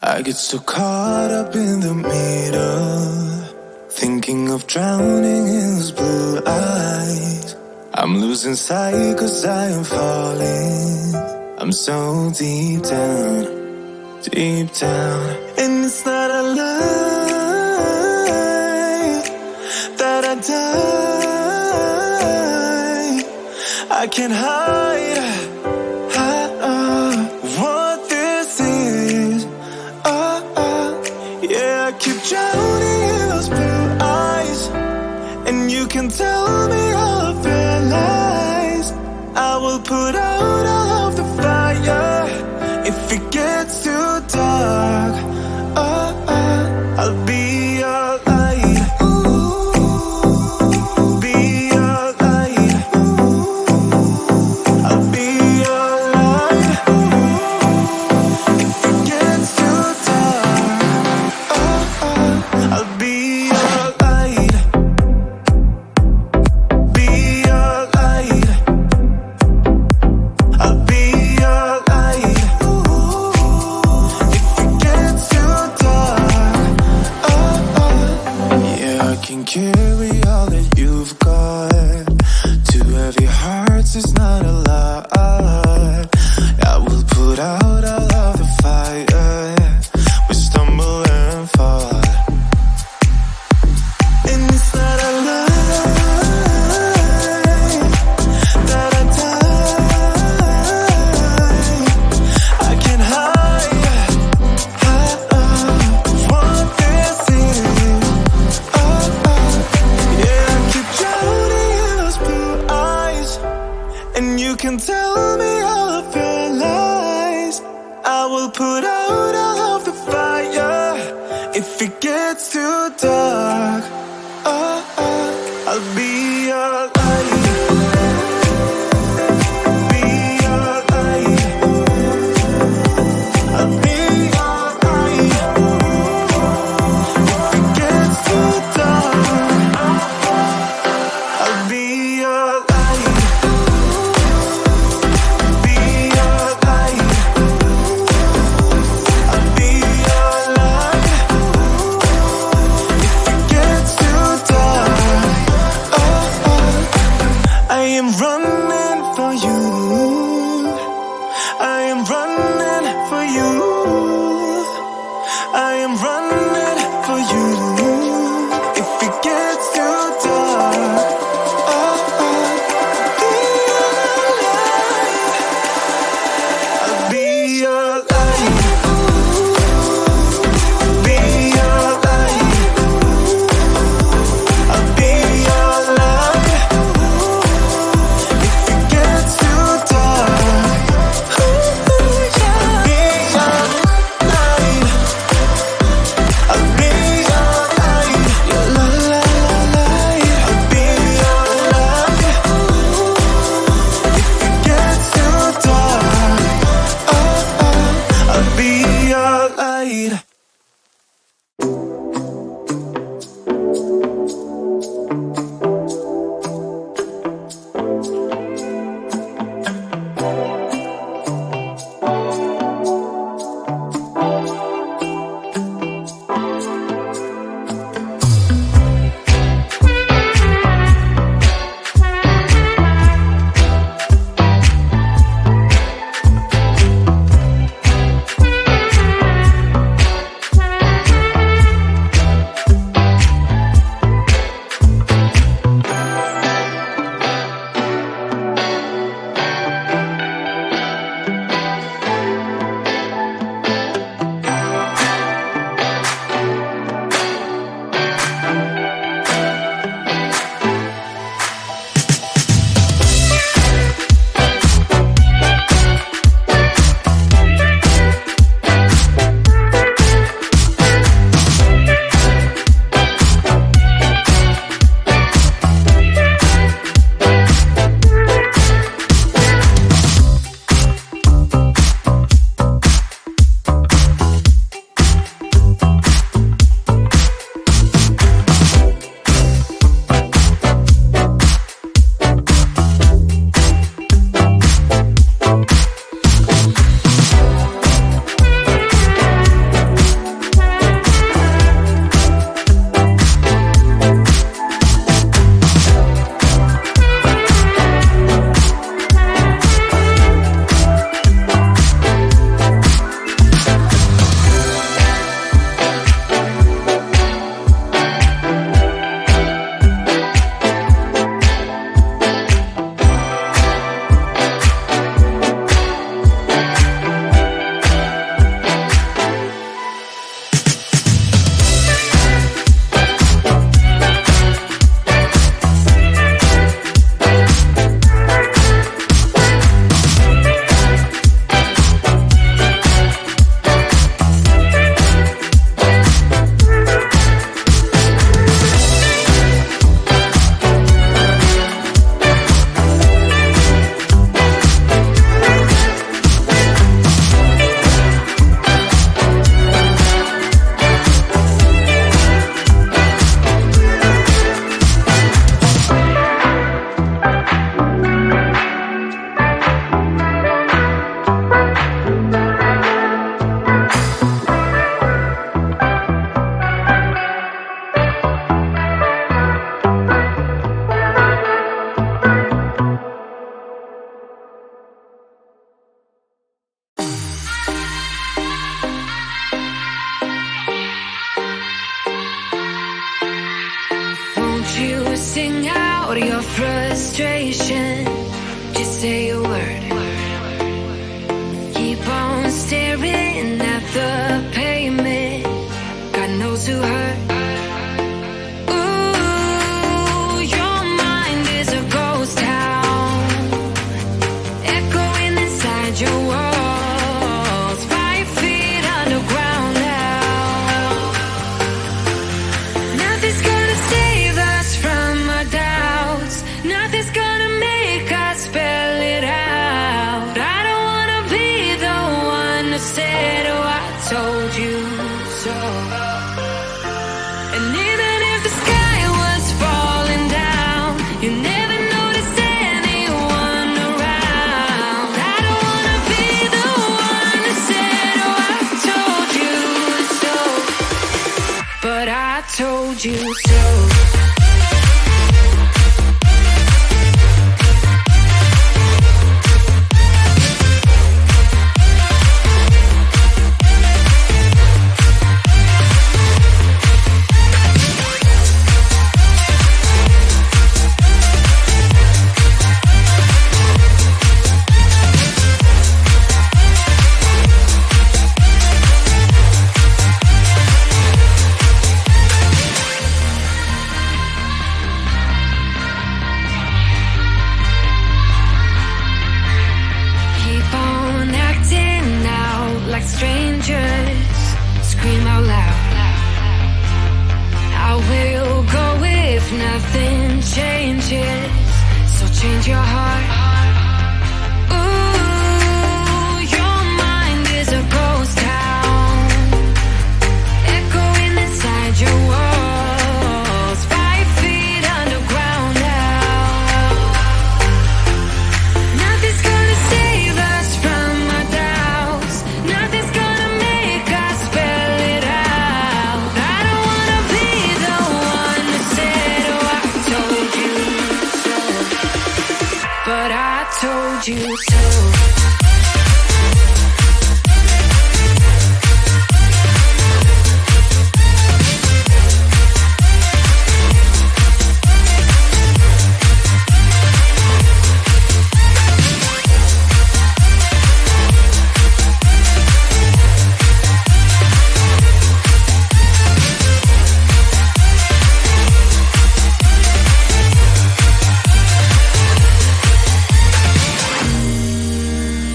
I get so caught up in the middle, thinking of drowning in those blue eyes. I'm losing sight 'cause I am falling. I'm so deep down, deep down. And it's not a lie that I die. I can't hide what this is. Yeah, I keep drowning in those blue eyes, and you can tell me all of your lies. I will put out all of the fire if it gets too dark. I'll be your light. Be your light. I'll be your light. If it gets too dark, I'll be your light. Be your light. I'll be your light. If it gets too dark, yeah, I can carry all that you've got. Two heavy hearts is not a lot. I will put out all of the fire. We stumble and fall, and it's not a lie that I die. I can't hide what this is. Yeah, I keep drowning in those blue eyes, and you can tell me all of your lies. I will put out all of the fire if it gets too dark. I'll be your light. Be your light. I'll be your light. If it gets too dark, I'll be your light. Be your light. I'll be your light. If it gets too dark, I am running for you. I am running for you. I am running for you. If it gets too Sing out your frustration, just say a word. Keep on staring at the pavement, God knows who hurt. Ooh, your mind is a ghost town, echoing inside your walls, 5 feet underground now. Nothing's gonna save us from our doubts, nothing's gonna make us spell it out. I don't wanna be the one who said, oh, I told you so. And even if the sky was falling down, you never noticed anyone around. I don't wanna be the one who said, oh, I told you so, but I told you so. Keep on acting out like strangers, scream out loud. I will go if nothing changes, so change your heart. Ooh, your mind is a ghost town, echoing inside your walls, 5 feet underground now. Nothing's gonna save us from our doubts, nothing's gonna make us spell it out. I don't wanna be the one who said, oh, I told you so, but I told you so.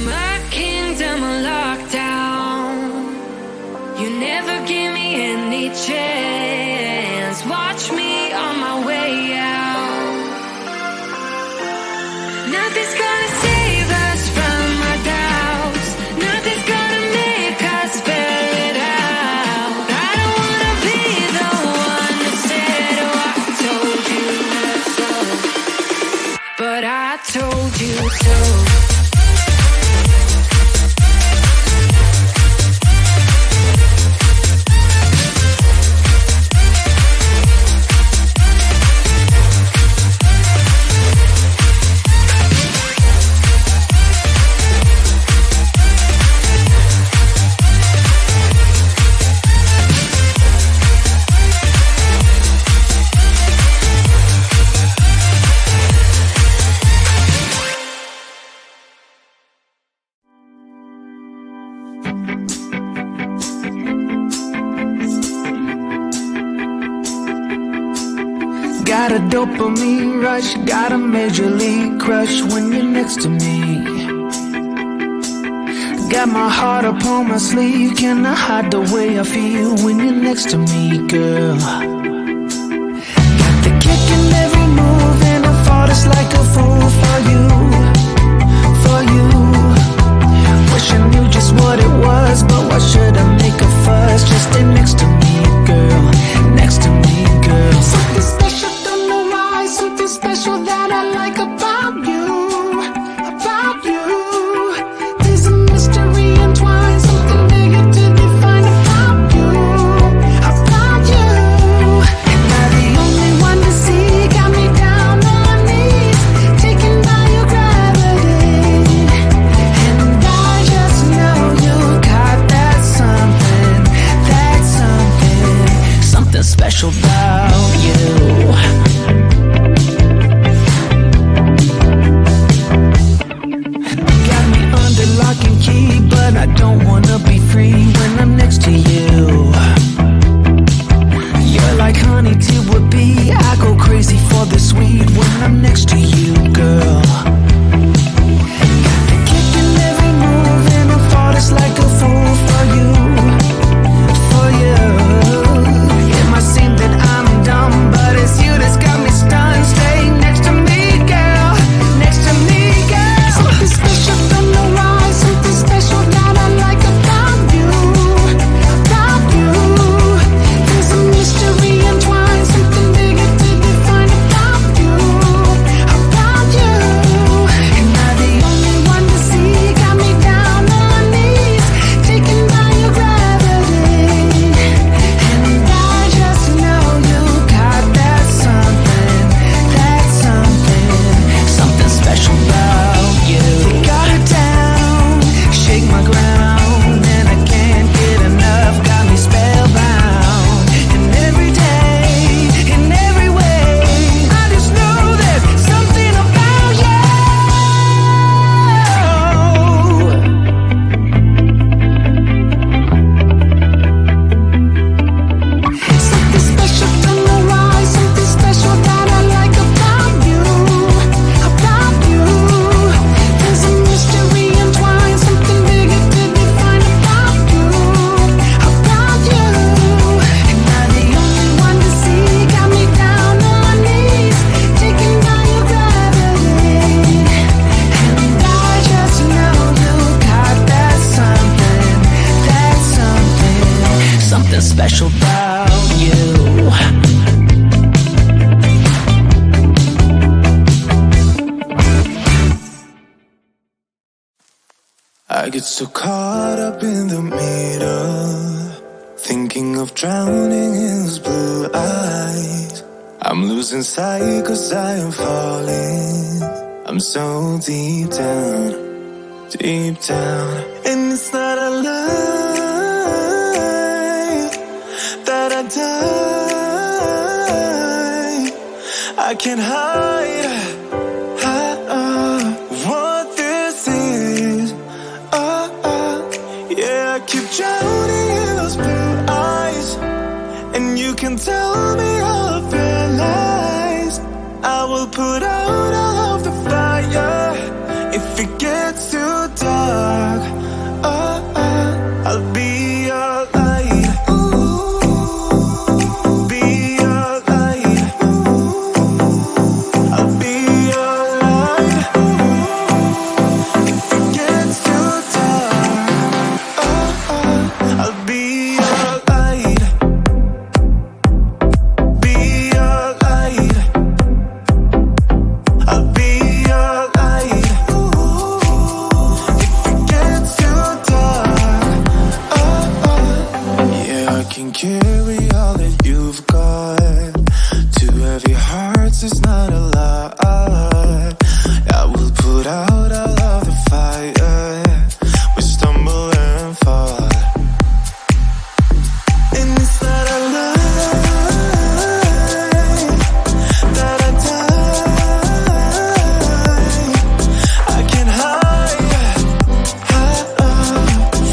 My kingdom on lockdown, you never give me any chance. Watch me on my way out. Nothing's gonna save us from our doubts, nothing's gonna make us spell it out. I don't wanna be the one who said, oh, I told you so, but I told you so. Got a dopamine rush, got a major league crush when you're next to me. Got my heart upon my sleeve, can I hide the way I feel when you're next to me, girl? Got the kick in every move and I fought just like a fool for you, for you. Wish I knew just what it was, but why should I make a fuss? Just stay next to me, girl, next to me, girl. Something special, don't know why, something special that I like about you, about you. There's a mystery entwined, something bigger to define about you, about you. I get so caught up in the middle, thinking of drowning in those blue eyes. I'm losing sight 'cause I am falling. I'm so deep down, deep down. And it's not a lie that I die. I can't hide what this is. Yeah, I keep drowning in those blue eyes, and you can tell me all of your lies. I will put out all of the fire if it gets too dark. I'll be your light. Be your light. I'll be your light. If it gets too dark, I'll be your light. Be your light. I'll be your light. If it gets too dark, yeah, I can carry all that you've got. Two heavy hearts is not a lie. I will put out all of the fire. We stumble and fall, and it's not a lie that I die. I can't hide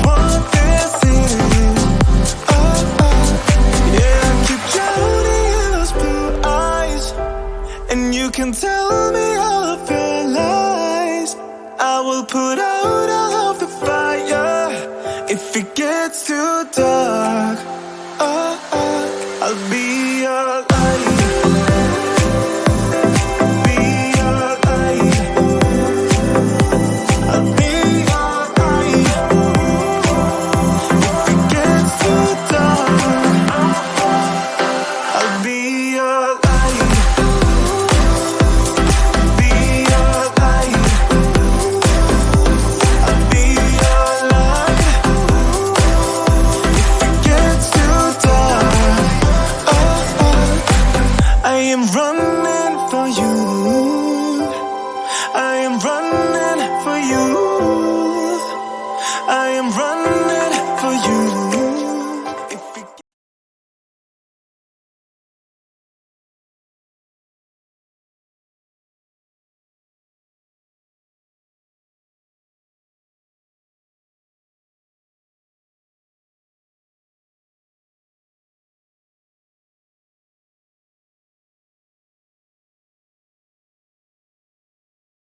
what this is. Yeah, I keep drowning in those blue eyes, and you can tell me all of your lies. I will put out all of the fire if it gets too dark. I'll be your light. Be your light. I'll be your light. If it gets too dark, I'll be your light. Be your light. I'll be your light. If it gets too dark, I am running for you. I am running for you. I am running